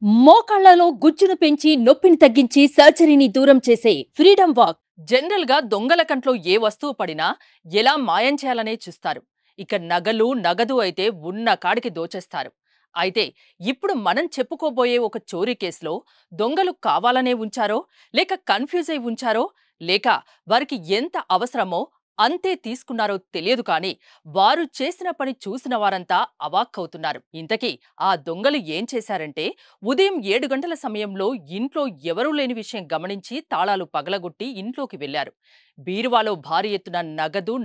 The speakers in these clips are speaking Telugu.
మోకాళ్లలో గుజ్జును పెంచి నొప్పిని తగ్గించి సర్జరీని దూరం చేసే ఫ్రీడమ్ వాక్. జనరల్ గా దొంగల కంట్లో ఏ వస్తువు పడినా ఎలా మాయం చేయాలనే చూస్తారు. ఇక నగలు నగదు అయితే ఉన్న కాడికి దోచేస్తారు. అయితే ఇప్పుడు మనం చెప్పుకోబోయే ఒక చోరీ కేసులో దొంగలు కావాలనే ఉంచారో, లేక కన్ఫ్యూజ్ అయి ఉంచారో, లేక వారికి ఎంత అవసరమో అంతే తీసుకున్నారో తెలియదు. కానీ వారు చేసిన పని చూసిన వారంతా అవాక్కవుతున్నారు. ఇంతకీ ఆ దొంగలు ఏం చేశారంటే, ఉదయం 7 గంటల సమయంలో ఇంట్లో ఎవరూ లేని విషయం గమనించి తాళాలు పగలగొట్టి ఇంట్లోకి వెళ్లారు. బీరువాలో భారీ ఎత్తున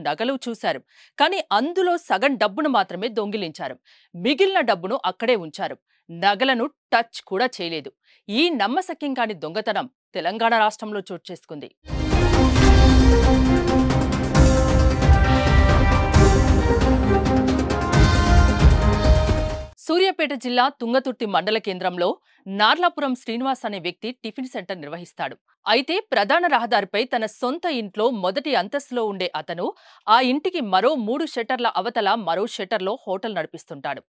నగలు చూశారు. కానీ అందులో సగం డబ్బును మాత్రమే దొంగిలించారు. మిగిలిన డబ్బును అక్కడే ఉంచారు. నగలను టచ్ కూడా చేయలేదు. ఈ నమ్మశక్యం కాని దొంగతనం తెలంగాణ రాష్ట్రంలో చోటు చేసుకుంది. సూర్యాపేట జిల్లా తుంగతుర్తి మండల కేంద్రంలో నార్లాపురం శ్రీనివాస్ అనే వ్యక్తి టిఫిన్ సెంటర్ నిర్వహిస్తాడు. అయితే ప్రధాన రహదారిపై తన సొంత ఇంట్లో మొదటి అంతస్తులో ఉండే అతను ఆ ఇంటికి మరో 3 షట్టర్ల అవతల మరో షట్టర్లో హోటల్ నడిపిస్తుంటాడు.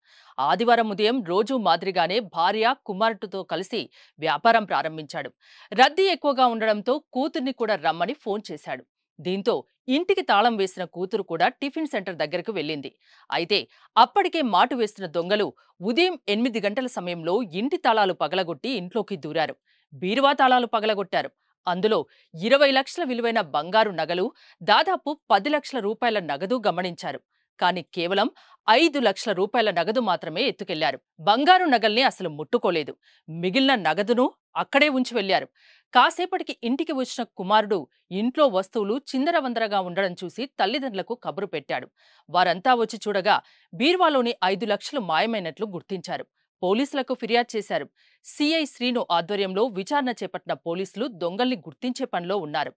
ఆదివారం ఉదయం రోజూ మాదిరిగానే భార్య కుమారుడితో కలిసి వ్యాపారం ప్రారంభించాడు. రద్దీ ఎక్కువగా ఉండడంతో కూతుర్ని కూడా రమ్మని ఫోన్ చేశాడు. దీంతో ఇంటికి తాళం వేసిన కూతురు కూడా టిఫిన్ సెంటర్ దగ్గరకు వెళ్ళింది. అయితే అప్పటికే మాటు వేసిన దొంగలు ఉదయం 8 గంటల సమయంలో ఇంటి తాళాలు పగలగొట్టి ఇంట్లోకి దూరారు. బీరువా తాళాలు పగలగొట్టారు. అందులో 20 లక్షల విలువైన బంగారు నగలు, దాదాపు 10 లక్షల రూపాయల నగదు గమనించారు. కానీ కేవలం 5 లక్షల రూపాయల నగదు మాత్రమే ఎత్తుకెళ్లారు. బంగారు నగల్ని అసలు ముట్టుకోలేదు. మిగిలిన నగదును అక్కడే ఉంచి వెళ్లారు. కాసేపటికి ఇంటికి వచ్చిన కుమారుడు ఇంట్లో వస్తువులు చిందరవందరగా ఉండడం చూసి తల్లిదండ్రులకు కబురు పెట్టాడు. వారంతా వచ్చి చూడగా బీర్వాలోని 5 లక్షలు మాయమైనట్లు గుర్తించారు. పోలీసులకు ఫిర్యాదు చేశారు. సిఐ శ్రీను ఆధ్వర్యంలో విచారణ చేపట్టిన పోలీసులు దొంగల్ని గుర్తించే పనిలో ఉన్నారు.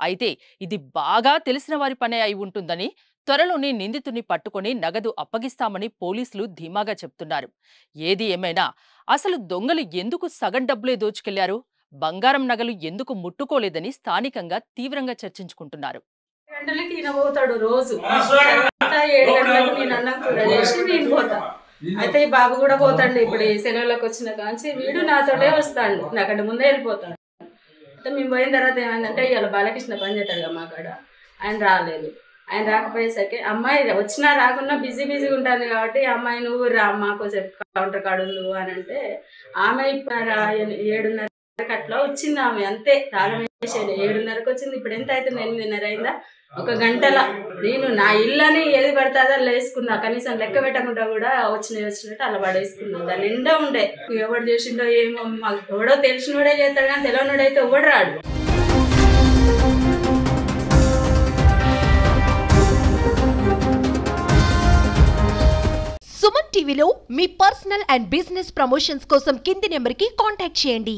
అయితే ఇది బాగా తెలిసిన వారి పనే అయి ఉంటుందని, త్వరలోనే నిందితుని పట్టుకొని నగదు అప్పగిస్తామని పోలీసులు ధీమాగా చెప్తున్నారు. ఏది ఏమైనా అసలు దొంగలు ఎందుకు సగం డబ్బులే దోచుకెళ్లారు, బంగారం నగలు ఎందుకు ముట్టుకోలేదని స్థానికంగా తీవ్రంగా చర్చించుకుంటున్నారు. గంటలకి ఈయన పోతాడు రోజు. 7 గంటలకు నేను అన్నం కూర చేసి నేను పోతా. అయితే ఈ బాబు కూడా పోతాడు. ఇప్పుడు ఈ సెలవులకు వచ్చిన కాంచి వీడు నాతోటే వస్తాడు. నాకంటే ముందే వెళ్ళిపోతాడు. అయితే మేము పోయిన తర్వాత ఏమైందంటే ఇవాళ బాలకృష్ణ పని చేస్తాడు కదా మా కాడ. ఆయన రాలేదు. ఆయన రాకపోయేసరికి అమ్మాయి వచ్చినా రాకున్నా బిజీగా ఉంటుంది కాబట్టి అమ్మాయి నువ్వు రా అమ్మ కొంచెం కౌంటర్ కాడు నువ్వు అని అంటే ఆమె ఇప్పుడు 7:30 అట్లా వచ్చింది. ఆమె అంతే తాళం వేసేది 7:30కి వచ్చింది. ఇప్పుడు ఎంత అవుతుంది? 8:30 అయిందా? 1 గంటల నేను నా ఇల్లని ఏది పడుతుందో అలా వేసుకున్నా. కనీసం లెక్క పెట్టకుండా కూడా వచ్చినట్టు అలా పడేసుకున్నా. దాని నిండా ఉండే. ఎవడు చేసిండో ఏమో మాకు ఎవడో తెలిసినోడే చేస్తాడు కానీ తెలియనోడైతే ఎవడు రాడు. సుమన్ టీవీలో మీ పర్సనల్ అండ్ బిజినెస్ ప్రమోషన్స్ కోసం కింది నెంబర్కి కాంటాక్ట్ చేయండి.